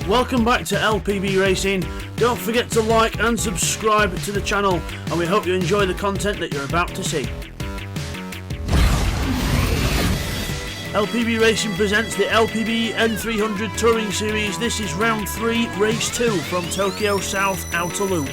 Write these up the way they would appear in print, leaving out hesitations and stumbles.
Welcome back to LPB Racing. Don't forget to like and subscribe to the channel, and we hope you enjoy the content that you're about to see. LPB Racing presents the LPB N300 Touring Series. This is round 3, race 2 from Tokyo South Outer Loop.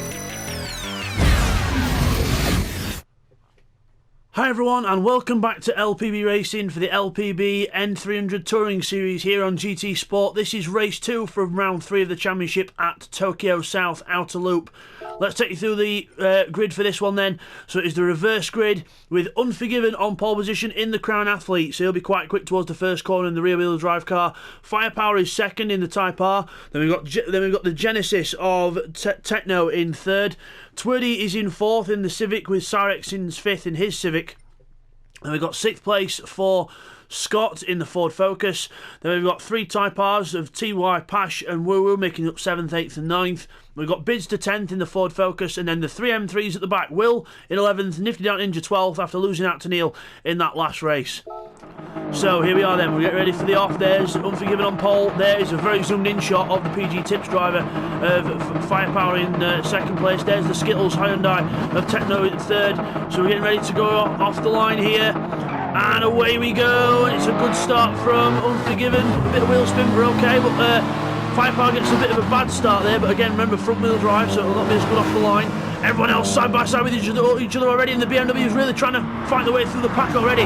Hi everyone, and welcome back to LPB Racing for the LPB N300 Touring Series here on GTSport. This is race 2 from round 3 of the championship at Tokyo South Outer Loop. Let's take you through the grid for this one then. So it is the reverse grid with Unforgiven on pole position in the Crown Athlete, so he'll be quite quick towards the first corner in the rear wheel drive car. Firepower is second in the Type R. Then we've got the Genesis of Techno in third. Twirdy is in fourth in the Civic, with Cyrex in fifth in his Civic. And we've got sixth place for Scott in the Ford Focus. Then we've got three Type Rs of TY, Pash and Woo Woo making up 7th, 8th and 9th. We've got Bids to 10th in the Ford Focus, and then the three M3s at the back. Will in 11th, Nifty Down Ninja 12th after losing out to Neil in that last race. So here we are then, we'll get ready for the off. There's Unforgiven on pole. There is a very zoomed in shot of the PG Tips driver of Firepower in second place. There's the Skittles Hyundai of Techno in third. So we're getting ready to go off the line here. And away we go. It's a good start from Unforgiven. A bit of wheel spin, we're okay, but Firepower gets a bit of a bad start there. But again, remember, front wheel drive, so it'll not be as good off the line. Everyone else side by side with each other already, and the BMW is really trying to fight their way through the pack already.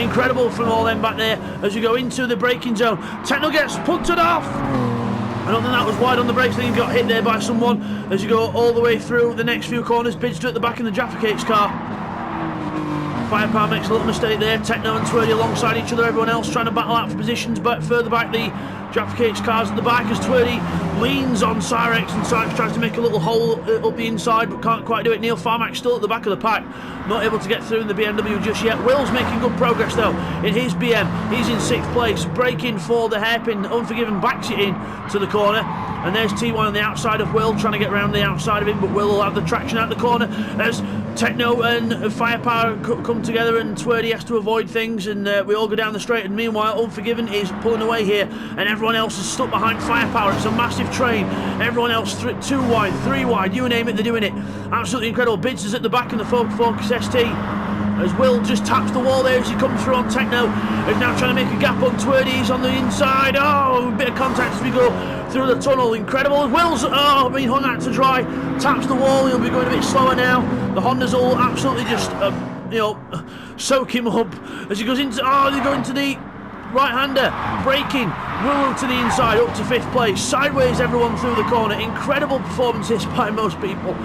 Incredible from all them back there as you go into the braking zone. Techno gets punted off. I don't think that was wide on the brakes. I think he got hit there by someone as you go all the way through the next few corners. Bidster at the back in the Jaffa Cakes car. Firepower makes a little mistake there. Techno and Twirdy alongside each other. Everyone else trying to battle out for positions, but further back the Jaffa Cakes cars at the back as Twirdy leans on Cyrex, and Cyrex tries to make a little hole up the inside but can't quite do it. Neil Farmack still at the back of the pack, not able to get through in the BMW just yet. Will's making good progress though in his BM. He's in 6th place, braking for the hairpin. Unforgiven backs it in to the corner, and there's T1 on the outside of Will trying to get around the outside of him, but Will will have the traction out the corner as Techno and Firepower come together, and Twirdy has to avoid things, and we all go down the straight. And meanwhile, Unforgiven is pulling away here, and everyone else is stuck behind Firepower. It's a massive train. Everyone else 2 wide, 3 wide, you name it, they're doing it. Absolutely incredible. Bids is at the back in the Focus ST. As Will just taps the wall there as he comes through on Techno. He's now trying to make a gap on Twirdy. He's on the inside. Oh, a bit of contact as we go through the tunnel. Incredible. Will's been hung out to dry. Taps the wall. He'll be going a bit slower now. The Hondas will absolutely just, soak him up as he goes into. They go into the right-hander. Braking. Woo to the inside, up to 5th place. Sideways everyone through the corner. Incredible performances by most people.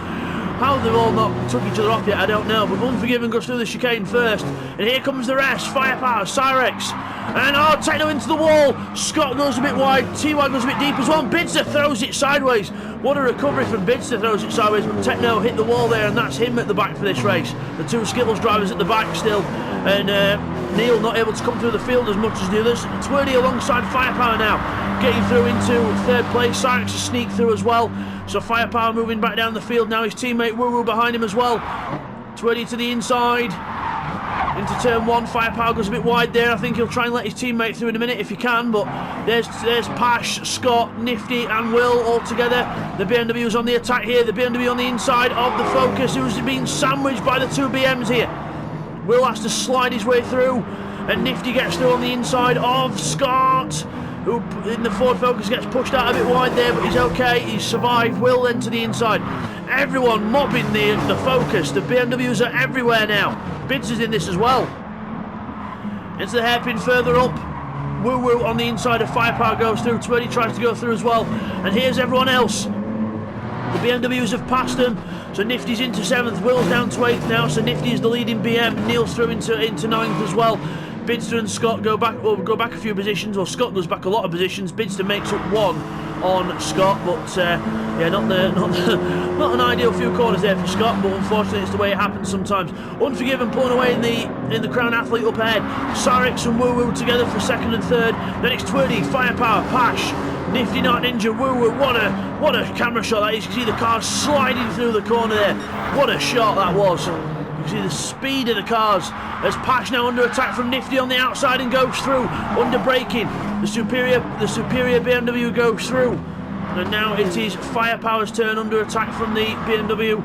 How they've all not took each other off yet, I don't know. But Unforgiven goes through the chicane first. And here comes the rest. Firepower, Cyrex. And Techno into the wall. Scott goes a bit wide. TY goes a bit deep as well. Bidster throws it sideways. What a recovery from Bidster, throws it sideways. But Techno hit the wall there, and that's him at the back for this race. The two Skittles drivers at the back still. And Neil not able to come through the field as much as the others. Twirdy alongside Firepower now, getting through into 3rd place. Cyrex has sneaked through as well. So Firepower moving back down the field now. His teammate Woo Woo behind him as well. Twirdy to the inside. Into turn 1. Firepower goes a bit wide there. I think he'll try and let his teammate through in a minute if he can. But there's Pash, Scott, Nifty and Will all together. The BMW's on the attack here. The BMW on the inside of the Focus, who's being sandwiched by the 2 BMs here. Will has to slide his way through, and Nifty gets through on the inside of Scott, who in the Ford Focus gets pushed out a bit wide there, but he's okay, he's survived. Will then to the inside. Everyone mobbing the Focus. The BMWs are everywhere now. Bids is in this as well. Into the hairpin further up. Woo Woo on the inside of Firepower goes through. Twirdy tries to go through as well. And here's everyone else. The BMWs have passed them, so Nifty's into 7th, Will's down to 8th now, so Nifty is the leading BM, Neil's through into 9th as well. Bidster and Scott go back a few positions, or Scott goes back a lot of positions. Bidster makes up 1 on Scott, but not an ideal few corners there for Scott, but unfortunately it's the way it happens sometimes. Unforgiven pulling away in the Crown Athlete up ahead. Cyrex and Woo Woo together for 2nd and 3rd. Then it's Twirdy, Firepower, Pash, Nifty Not Ninja, Woo Woo. What a camera shot that is. You can see the car sliding through the corner there. What a shot that was. You can see the speed of the cars as Pash now under attack from Nifty on the outside and goes through under braking. The superior BMW goes through. And now it is Firepower's turn under attack from the BMW.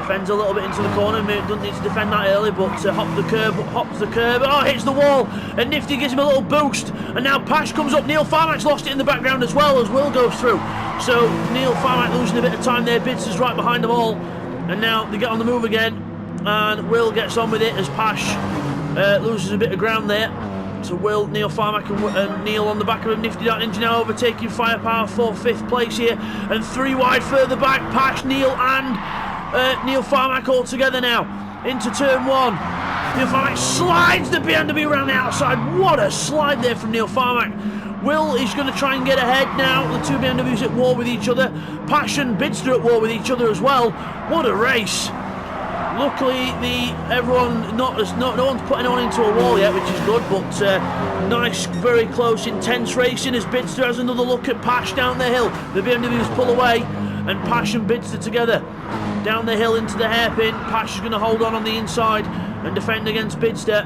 Defends a little bit into the corner, doesn't need to defend that early, but hops the curb, oh, hits the wall, and Nifty gives him a little boost, and now Pash comes up. Neil Farmack's lost it in the background as well as Will goes through. So Neil Farmack losing a bit of time there, Bidster's right behind them all, and now they get on the move again, and Will gets on with it as Pash loses a bit of ground there. So Will, Neil Farmack and Neil on the back of him. Nifty Dark Ninja now overtaking Firepower for 5th place here, and 3 wide further back, Pash, Neil and Neil Farmack all together now into turn 1. Neil Farmack slides the BMW around the outside. What a slide there from Neil Farmack. Will is going to try and get ahead now. The two BMWs at war with each other. Pash and Bidster at war with each other as well. What a race. Luckily, no one's put anyone into a wall yet, which is good, but nice, very close, intense racing as Bidster has another look at Pash down the hill. The BMWs pull away, and Pash and Bidster together down the hill into the hairpin. Pash is going to hold on the inside and defend against Bidster.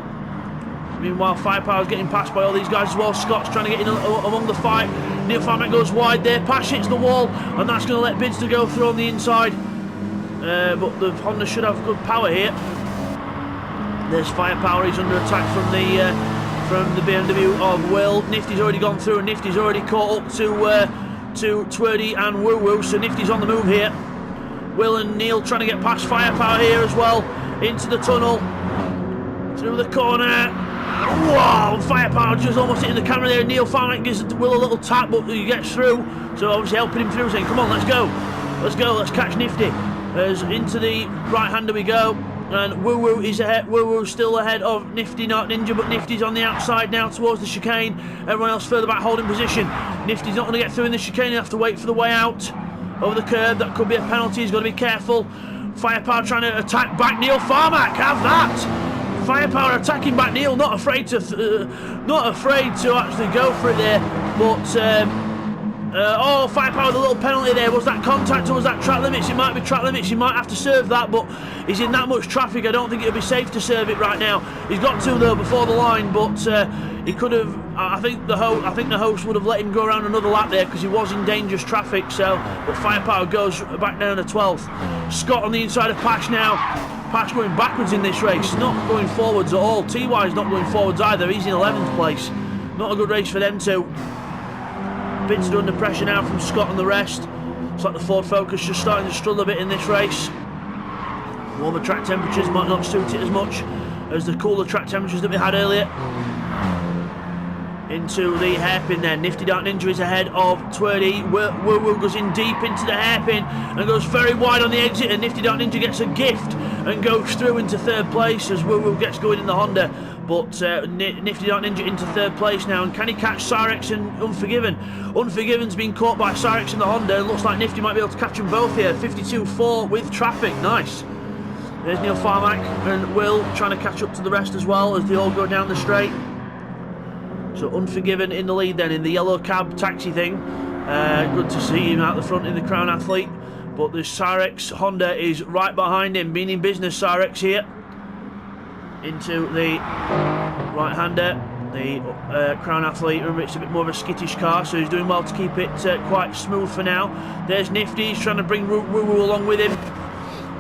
Meanwhile, Firepower's getting passed by all these guys as well. Scott's trying to get in among the fight. Neil Farmack goes wide there. Pash hits the wall, and that's going to let Bidster go through on the inside. But the Honda should have good power here. There's Firepower. He's under attack from the BMW of Will. Nifty's already gone through, and Nifty's already caught up to Twerdy and Woo Woo. So Nifty's on the move here. Will and Neil trying to get past Firepower here as well. Into the tunnel, through the corner. Whoa! Firepower just almost hitting the camera there. Neil Farmack gives Will a little tap, but he gets through. So obviously helping him through, saying, "Come on, let's go, let's catch Nifty." As into the right-hander we go, and Woo Woo is ahead. Woo Woo still ahead of Nifty Not Ninja, but Nifty's on the outside now towards the chicane. Everyone else further back holding position. Nifty's not going to get through in the chicane. He'll have to wait for the way out over the curb. That could be a penalty. He's got to be careful. Firepower trying to attack back Neil Farmack. Have that! Firepower attacking back Neil, not afraid to actually go for it there, but. Oh, Firepower with a little penalty there. Was that contact or was that track limits? It might be track limits. He might have to serve that, but he's in that much traffic. I don't think it'll be safe to serve it right now. He's got to though before the line, but he could have. I think the host would have let him go around another lap there because he was in dangerous traffic. So, but Firepower goes back down to 12th. Scott on the inside of Pash now. Pash going backwards in this race, not going forwards at all. TY is not going forwards either. He's in 11th place. Not a good race for them two. Bidster under pressure now from Scott and the rest. It's like the Ford Focus just starting to struggle a bit in this race. Warmer track temperatures might not suit it as much as the cooler track temperatures that we had earlier. Into the hairpin there. Nifty Dark Ninja is ahead of Twerdy. Woo Woo goes in deep into the hairpin and goes very wide on the exit, and Nifty Dark Ninja gets a gift and goes through into 3rd place as Woo Woo gets going in the Honda. But Nifty Dark Ninja into 3rd place now, and can he catch Cyrex and Unforgiven? Unforgiven's been caught by Cyrex and the Honda, and looks like Nifty might be able to catch them both here. 52.4 with traffic, nice. There's Neil Farmack and Will trying to catch up to the rest as well as they all go down the straight. So Unforgiven in the lead then in the yellow cab taxi thing. Good to see him out the front in the Crown Athlete. But the Cyrex Honda is right behind him, being in business. Cyrex here. Into the right-hander, the Crown Athlete. Remember, it's a bit more of a skittish car, so he's doing well to keep it quite smooth for now. There's Nifty, he's trying to bring Woo Woo along with him.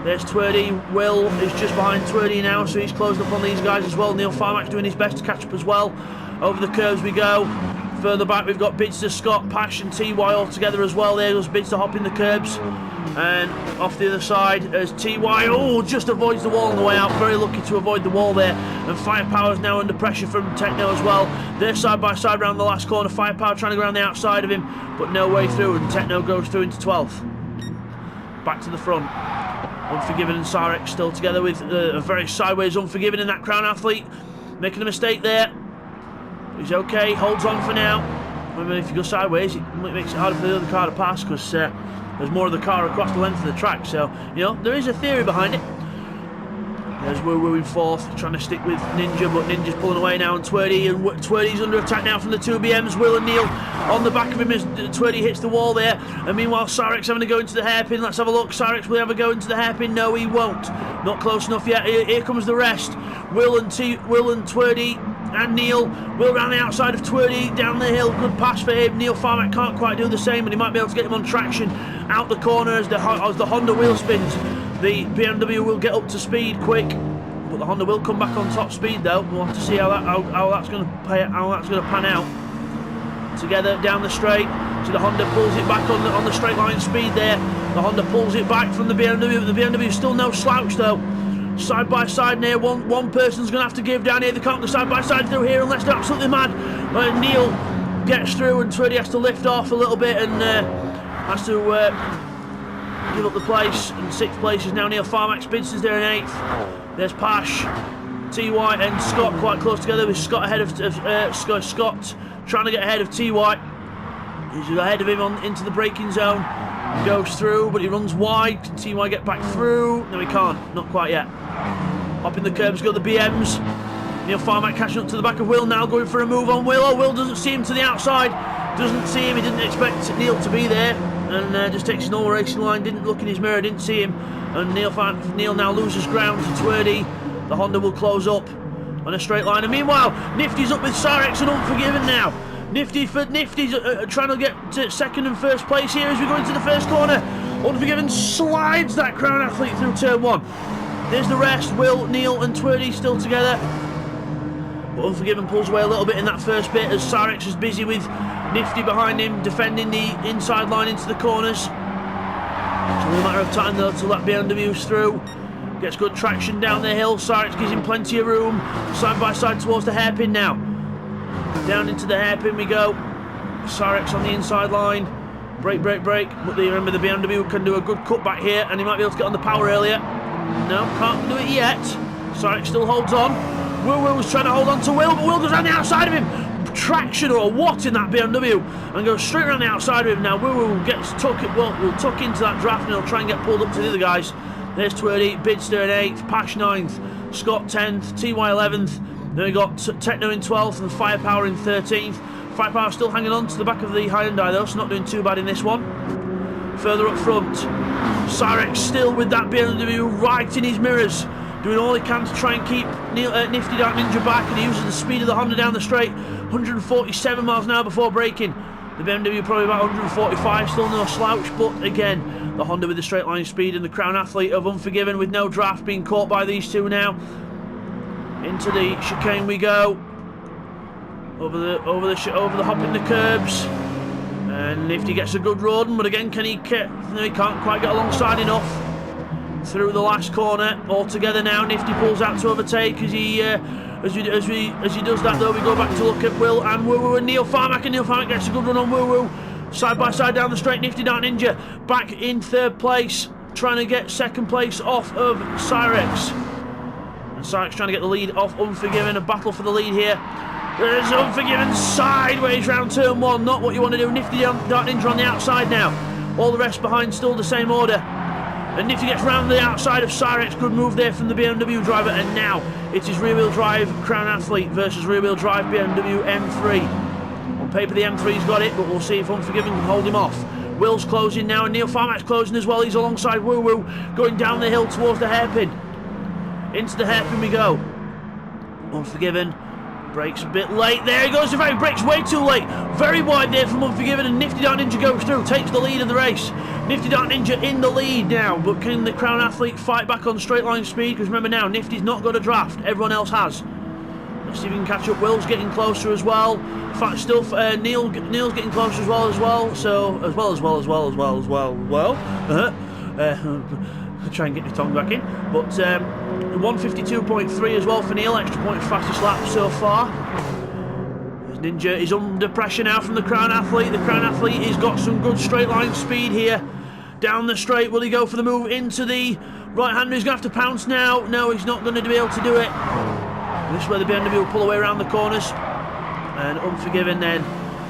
There's Twerdy. Will is just behind Twerdy now, so he's closed up on these guys as well. Neil Farmack's doing his best to catch up as well. Over the curves we go. Further back we've got Bidster, Scott, Pash and TY all together as well. There goes Bidster hopping the curbs. And off the other side as TY, just avoids the wall on the way out. Very lucky to avoid the wall there. And Firepower's now under pressure from Techno as well. They're side by side around the last corner. Firepower trying to go around the outside of him, but no way through, and Techno goes through into 12th. Back to the front. Unforgiven and Cyrex still together with a very sideways Unforgiven in that Crown Athlete. Making a mistake there. He's okay, holds on for now. Remember, if you go sideways, it makes it harder for the other car to pass because there's more of the car across the length of the track. So, you know, there is a theory behind it. There's Woo Woo in 4th, trying to stick with Ninja, but Ninja's pulling away now, and Twerdy's under attack now from the two BMs. Will and Neil on the back of him as Twerdy hits the wall there. And meanwhile, Cyrex having to go into the hairpin. Let's have a look. Cyrex will ever go into the hairpin? No, he won't. Not close enough yet. Here comes the rest. Will and Twerdy and Neil. Will round the outside of Twerdy, down the hill, good pass for him. Neil Farmack can't quite do the same, but he might be able to get him on traction out the corner as the Honda wheel spins. The BMW will get up to speed quick, but the Honda will come back on top speed though. We'll have to see how that's going to pan out. Together down the straight, so the Honda pulls it back on the straight line speed there. The Honda pulls it back from the BMW, but the BMW is still no slouch though. Side by side near one person's going to have to give down here. They can't go side by side through here unless they're absolutely mad. Neil gets through and Twerdy has to lift off a little bit and has to give up the place. In 6th place is now Neil Farmack. Spinson's there in 8th. There's Pash, TY and Scott quite close together, with Scott ahead of Scott trying to get ahead of TY. He's ahead of him into the braking zone. He goes through, but he runs wide. Can TY get back through? No, he can't. Not quite yet. Up in the curbs go the BMs. Neil Farmack catching up to the back of Will now, going for a move on Will. Oh, Will doesn't see him to the outside. Doesn't see him. He didn't expect Neil to be there. And just takes his normal racing line. Didn't look in his mirror. Didn't see him. And Neil now loses ground to Twerdy. The Honda will close up on a straight line. And meanwhile, Nifty's up with Sarex and Unforgiven now. Nifty's trying to get to 2nd and 1st place here as we go into the 1st corner. Unforgiven slides that Crown Athlete through turn 1. There's the rest. Will, Neil and Twerdy still together. But Unforgiven pulls away a little bit in that first bit as Sarex is busy with Nifty behind him, defending the inside line into the corners. It's only a matter of time though till that BMW's through. Gets good traction down the hill. Sarex gives him plenty of room. Side by side towards the hairpin now. Down into the hairpin we go. Sarex on the inside line. Brake. But remember the BMW can do a good cutback here and he might be able to get on the power earlier. No, can't do it yet. Sarex still holds on. Will was trying to hold on to Will, but Will goes around the outside of him. Traction or what in that BMW and goes straight around the outside of him now. Will gets tuck into that draft and he'll try and get pulled up to the other guys. There's Twerdy, Bidster in 8th, Pash 9th, Scott 10th, TY 11th. Then we got Techno in 12th and Firepower in 13th. Firepower still hanging on to the back of the Hyundai though, so not doing too bad in this one. Further up front, Sarex still with that BMW right in his mirrors, doing all he can to try and keep Nifty Dark Ninja back, and he uses the speed of the Honda down the straight, 147 miles an hour before braking. The BMW probably about 145, still no slouch, but again, the Honda with the straight line speed and the Crown Athlete of Unforgiven with no draft being caught by these two now. Into the chicane we go. Over the hop in the curbs. And Nifty gets a good run, but again, he can't quite get alongside enough. Through the last corner, all together now. Nifty pulls out to overtake as he does that though. We go back to look at Will and Woo and Neil Farmack, and Neil Farmack gets a good run on Woo. Side by side down the straight, Nifty Dark Ninja back in 3rd place, trying to get 2nd place off of Sarex. And Sarex trying to get the lead off Unforgiven. A battle for the lead here. There's Unforgiven sideways round turn 1. Not what you want to do. Nifty Dark Ninja on the outside now. All the rest behind, still the same order. And Nifty gets round the outside of Sarex. Good move there from the BMW driver. And now it is rear-wheel drive Crown Athlete versus rear-wheel drive BMW M3. On paper the M3's got it, but we'll see if Unforgiven can hold him off. Will's closing now and Neil Farmack's closing as well. He's alongside Woo going down the hill towards the hairpin. Into the hairpin we go. Unforgiven brakes a bit late. There he goes. In fact, he brakes way too late. Very wide there from Unforgiven, and Nifty Dark Ninja goes through, takes the lead of the race. Nifty Dark Ninja in the lead now, but can the Crown Athlete fight back on straight line speed? Because remember now, Nifty's not got a draft. Everyone else has. Let's see if we can catch up. Will's getting closer as well. In fact, still Neil's getting closer as well. So try and get your tongue back in. But 152.3 as well for Neil, extra point fastest lap so far. Ninja is under pressure now from the Crown Athlete. The Crown Athlete has got some good straight line speed here. Down the straight, will he go for the move into the right-hander? He's going to have to pounce now. No, he's not going to be able to do it. This is where the BMW will pull away around the corners. And Unforgiven then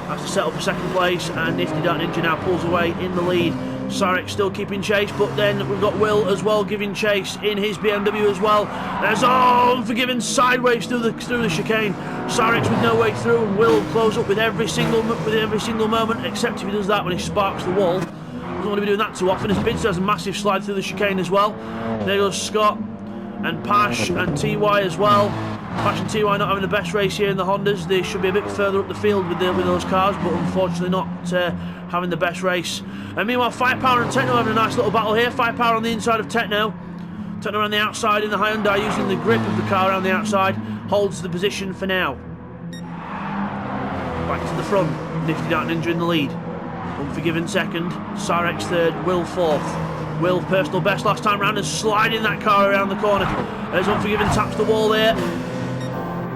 has to settle for 2nd place, and Nifty Dark Ninja now pulls away in the lead. Sarex still keeping chase, but then we've got Will as well giving chase in his BMW as well. There's Unforgiven sideways through the chicane. Sarex with no way through, and Will close up with every single moment, except if he does that when he sparks the wall. Doesn't want to be doing that too often. His Bidster has a massive slide through the chicane as well. There goes Scott and Pash and TY as well. Pash and TY not having the best race here in the Hondas. They should be a bit further up the field with those cars, but unfortunately not having the best race. And meanwhile, Firepower and Techno having a nice little battle here. Firepower on the inside of Techno. Techno around the outside in the Hyundai, using the grip of the car around the outside. Holds the position for now. Back to the front. Nifty Dark Ninja in the lead. Unforgiven second. Cyrex third. Will fourth. Will, personal best last time round, and sliding that car around the corner. As Unforgiven taps the wall there.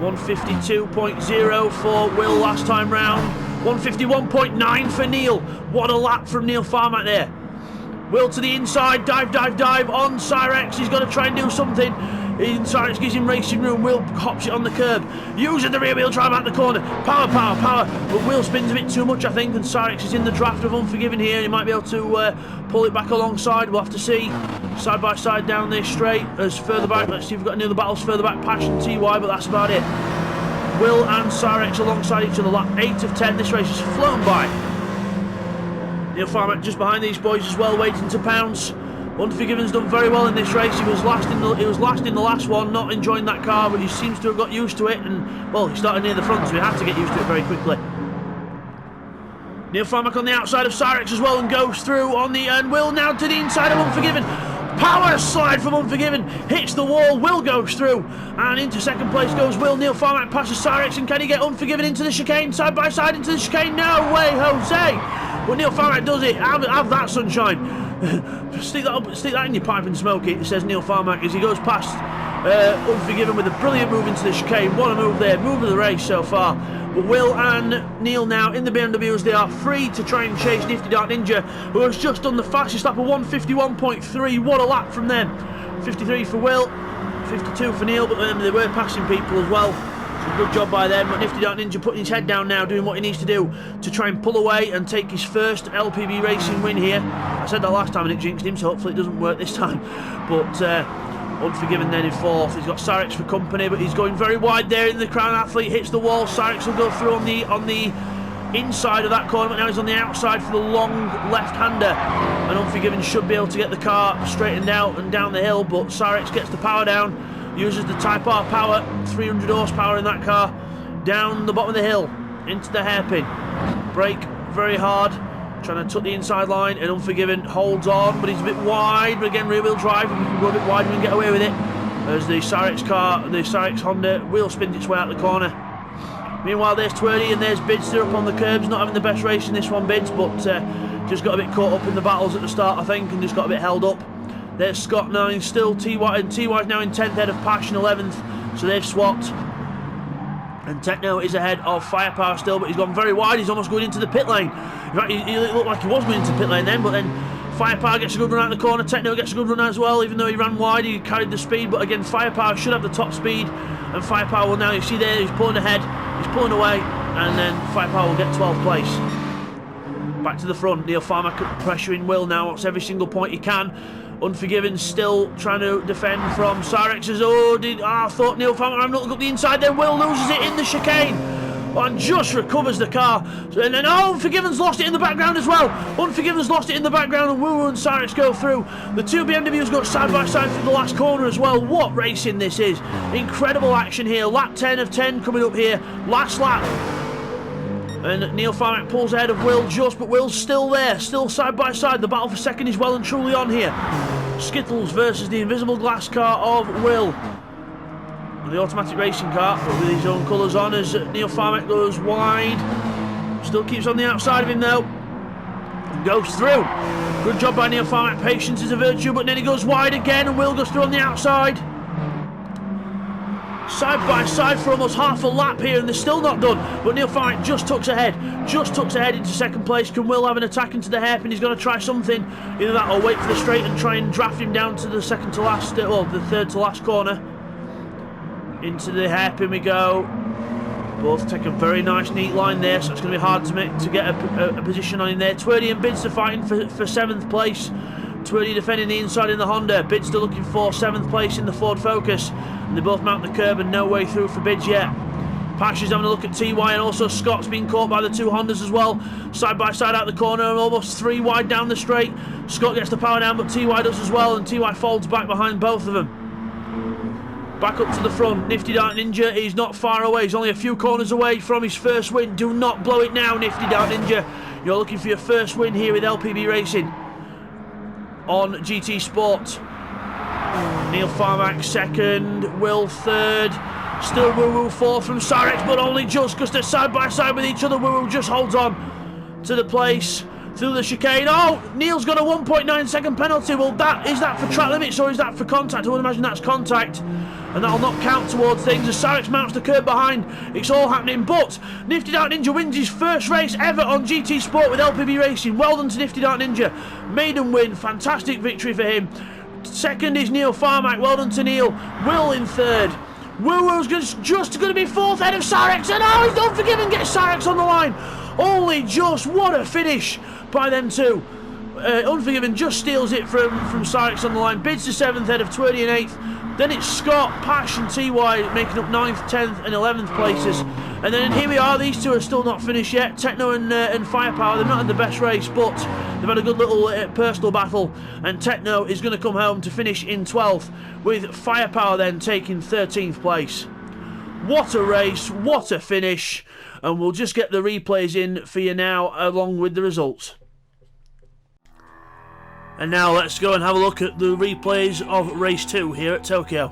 152.0 for Will last time round. 151.9 for Neil. What a lap from Neil Farmack there. Will to the inside, dive on Cyrex. He's got to try and do something. Cyrex gives him racing room. Will hops it on the curb, using the rear wheel drive out the corner. Power. But Will spins a bit too much, I think, and Cyrex is in the draft of Unforgiven here. He might be able to pull it back alongside. We'll have to see. Side by side down this straight. As further back, let's see if we've got any other battles further back. Pash and TY, but that's about it. Will and Cyrex alongside each other. Lap 8 of 10. This race has flown by. Neil Farmack just behind these boys as well, waiting to pounce. Unforgiven's done very well in this race. He was last in the last one, not enjoying that car, but he seems to have got used to it, and well, he started near the front, so he had to get used to it very quickly. Neil Farmack on the outside of Cyrex as well, and goes through on the and Will now to the inside of Unforgiven. Power slide from Unforgiven, hits the wall. Will goes through, and into second place goes Will. Neil Farmack passes Cyrex, and can he get Unforgiven into the chicane, side by side into the chicane? No way, Jose! But Neil Farmack does it. Have that, sunshine. Stick that in your pipe and smoke it, says Neil Farmack as he goes past Unforgiven with a brilliant move into the chicane. What a move there, move of the race so far. But Will and Neil now in the BMWs, they are free to try and chase Nifty Dark Ninja, who has just done the fastest lap of 151.3. What a lap from them. 53 for Will, 52 for Neil, but then they were passing people as well. So good job by them. But Nifty Dark Ninja putting his head down now, doing what he needs to do to try and pull away and take his first LPB Racing win here. I said that last time and it jinxed him, so hopefully it doesn't work this time. But Unforgiven then in fourth. He's got Cyrex for company, but he's going very wide there in the Crown Athlete. Hits the wall. Cyrex will go through on the inside of that corner, but now he's on the outside for the long left-hander. And Unforgiven should be able to get the car straightened out and down the hill, but Cyrex gets the power down, uses the Type R power, 300 horsepower in that car, down the bottom of the hill, into the hairpin. Brake very hard, trying to tuck the inside line, and Unforgiven holds on, but he's a bit wide. But again, rear wheel drive, we can go a bit wide, we can get away with it. As the Cyrex car, the Cyrex Honda wheel spins its way out the corner. Meanwhile, there's Twerdy and there's Bidster up on the curbs, not having the best race in this one, Bids, but just got a bit caught up in the battles at the start, I think, and just got a bit held up. There's Scott now in still, TY, and TY's now in 10th, head of Pash in 11th, so they've swapped. And Techno is ahead of Firepower still, but he's gone very wide. He's almost going into the pit lane. In fact, he looked like he was going into pit lane then, but then Firepower gets a good run out of the corner. Techno gets a good run as well, even though he ran wide, he carried the speed. But again, Firepower should have the top speed, and Firepower will now, you see there, he's pulling ahead, he's pulling away, and then Firepower will get 12th place. Back to the front, Neil Farmack pressuring Will now, wants every single point he can. Unforgiven still trying to defend from Cyrex's. I thought Neil Farmack ran up the inside, then Will loses it in the chicane and just recovers the car. And then Unforgiven's lost it in the background as well. Unforgiven's lost it in the background, and Woo and Cyrex go through. The two BMWs go side by side through the last corner as well. What racing this is. Incredible action here. Lap 10 of 10 coming up here. Last lap. And Neil Farmack pulls ahead of Will just, but Will's still there, still side by side. The battle for second is well and truly on here. Skittles versus the invisible glass car of Will. And the automatic racing car, but with his own colours on, as Neil Farmack goes wide. Still keeps on the outside of him though. And goes through. Good job by Neil Farmack. Patience is a virtue, but then he goes wide again, and Will goes through on the outside. Side by side for almost half a lap here, and they're still not done. But Neil Farmack just tucks ahead into second place. Can Will have an attack into the hairpin? He's got to try something. Either that or wait for the straight and try and draft him down to the second to last, well, the third to last corner. Into the hairpin we go. Both take a very nice, neat line there, so it's going to be hard to get a position on in there. Twerdy and Bidster fighting for 7th place. Twerdy defending the inside in the Honda. Bidster looking for 7th place in the Ford Focus. And they both mount the curb and no way through for Bids yet. Pash is having a look at TY, and also Scott's been caught by the two Hondas as well. Side by side out the corner, and almost 3 wide down the straight. Scott gets the power down, but TY does as well, and TY folds back behind both of them. Back up to the front. Nifty Dark Ninja is not far away. He's only a few corners away from his first win. Do not blow it now, Nifty Dark Ninja. You're looking for your first win here with LPB Racing on GTSport. Neil Farmack second, Will third. Still Woo Woo fourth from Cyrex, but only just because they're side by side with each other. Woo Woo just holds on to the place through the chicane. Oh, Neil's got a 1.9 second penalty. Well, is that for track limits or is that for contact? I would imagine that's contact, and that'll not count towards things as Cyrex mounts the curb behind. It's all happening, but Nifty Dark Ninja wins his first race ever on GTSport with LPB Racing. Well done to Nifty Dark Ninja. Maiden win, fantastic victory for him. Second is Neil Farmack. Well done to Neil. Will in third. Woo Woo's just going to be fourth ahead of Cyrex, and oh, he's Unforgiven gets Cyrex on the line. Only just, what a finish by them two. Unforgiven just steals it from Cyrex on the line. Bids to seventh ahead of Twerdy and eighth. Then it's Scott, Pash and TY making up 9th, 10th and 11th places. And then here we are, these two are still not finished yet. Techno and Firepower, they've not had the best race, but they've had a good little personal battle. And Techno is going to come home to finish in 12th, with Firepower then taking 13th place. What a race, what a finish. And we'll just get the replays in for you now, along with the results. And now let's go and have a look at the replays of race 2 here at Tokyo.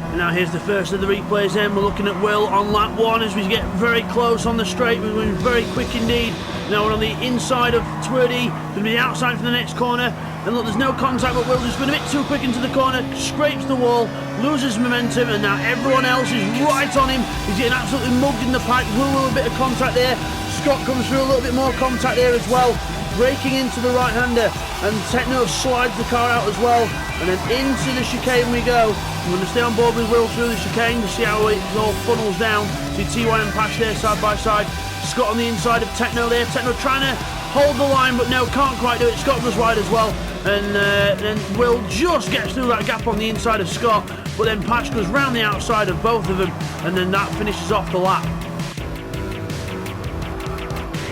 And now here's the first of the replays then. We're looking at Will on lap 1 as we get very close on the straight. We're going very quick indeed. Now we're on the inside of Twerdy, going to be the outside for the next corner. And look, there's no contact, but Will just been a bit too quick into the corner, scrapes the wall, loses momentum, and now everyone else is right on him. He's getting absolutely mugged in the pack. Will a bit of contact there. Scott comes through, a little bit more contact there as well, breaking into the right-hander, and Techno slides the car out as well, and then into the chicane we go. I'm going to stay on board with Will through the chicane to see how it all funnels down. See TY and Pash there side by side. Scott on the inside of Techno there. Techno trying to hold the line, but no, can't quite do it. Scott goes wide as well, and then Will just gets through that gap on the inside of Scott, but then Pash goes round the outside of both of them, and then that finishes off the lap.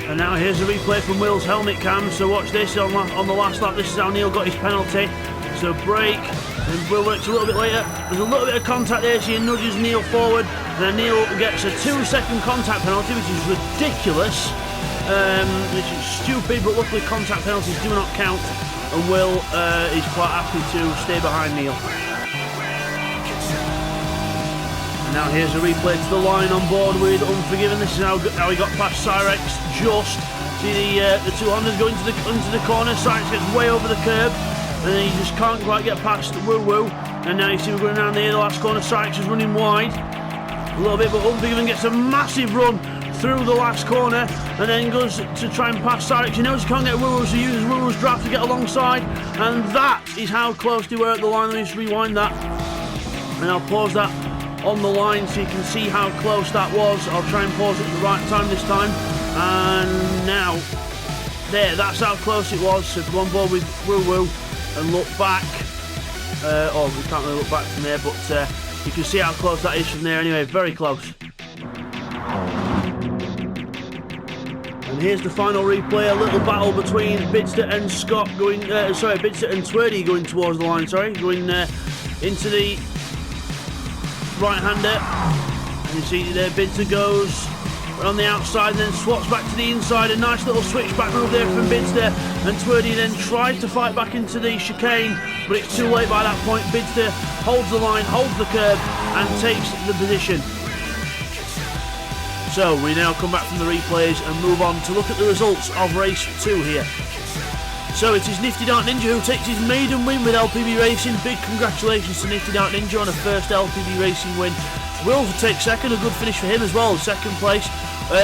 And now here's a replay from Will's helmet cam, so watch this on the last lap. This is how Neil got his penalty. So brake, and Will works a little bit later. There's a little bit of contact there, so he nudges Neil forward, and then Neil gets a 2-second contact penalty, which is ridiculous, which is stupid, but luckily contact penalties do not count, and Will is quite happy to stay behind Neil. Now here's a replay to the line on board with Unforgiven. This is how he got past Cyrex. Just see the two Hondas go into the corner. Cyrex gets way over the curb, and then he just can't quite get past Woo Woo. And now you see we're going around here, the last corner. Cyrex is running wide a little bit, but Unforgiven gets a massive run through the last corner, and then goes to try and pass Cyrex. He knows he can't get Woo Woo, so he uses Woo Woo's draft to get alongside, and that is how close they were at the line. Let me just rewind that, and I'll pause that on the line so you can see how close that was. I'll try and pause it at the right time this time, and now there, that's how close it was. So go on board with Woo Woo and look back, we can't really look back from there, but you can see how close that is from there anyway, very close. And here's the final replay, a little battle between Bidster and Scott going, Bidster and Twerdy going towards the line, going into the right-hander, and you see there Bidster goes on the outside and then swaps back to the inside. A nice little switchback move there from Bidster, and Twerdy then tries to fight back into the chicane, but it's too late by that point. Bidster holds the line, holds the curb, and takes the position. So we now come back from the replays and move on to look at the results of race 2 here. So it is Nifty Dark Ninja who takes his maiden win with LPB Racing. Big congratulations to Nifty Dark Ninja on a first LPB Racing win. Will takes second, a good finish for him as well, second place.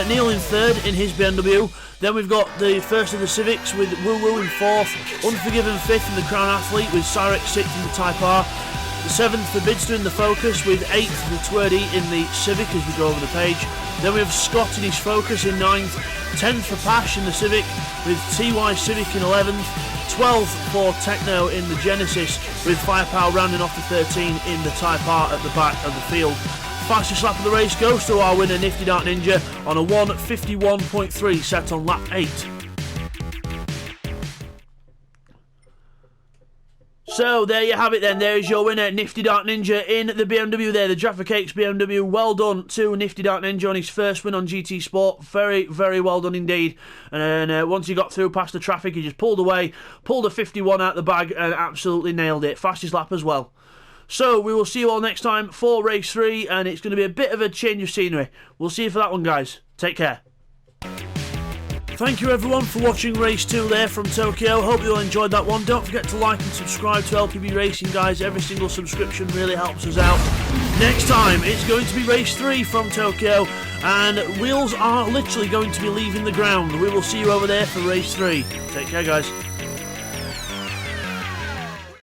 Neil in third in his BMW. Then we've got the first of the Civics with Woo Woo in fourth, Unforgiven fifth in the Crown Athlete with Cyrex sixth in the Type R. The seventh for Bidster in the Focus with eighth for Twerdy in the Civic as we go over the page. Then we have Scott in his Focus in 9th, 10th for Pash in the Civic with TY Civic in 11th, 12th for Techno in the Genesis with Firepower rounding off the 13 in the Type R at the back of the field. Fastest lap of the race goes to our winner Nifty Dark Ninja on a 1:51.3 set on lap 8. So there you have it then. There is your winner, Nifty Dark Ninja, in the BMW there, the Jaffa Cakes BMW. Well done to Nifty Dark Ninja on his first win on GT Sport. Very, very well done indeed. And once he got through past the traffic, he just pulled away, pulled a 51 out the bag and absolutely nailed it. Fastest lap as well. So we will see you all next time for race 3, and it's going to be a bit of a change of scenery. We'll see you for that one, guys. Take care. Thank you everyone for watching race 2 there from Tokyo. Hope you all enjoyed that one. Don't forget to like and subscribe to LPB Racing, guys. Every single subscription really helps us out. Next time it's going to be race 3 from Tokyo, and wheels are literally going to be leaving the ground. We will see you over there for race 3. Take care, guys.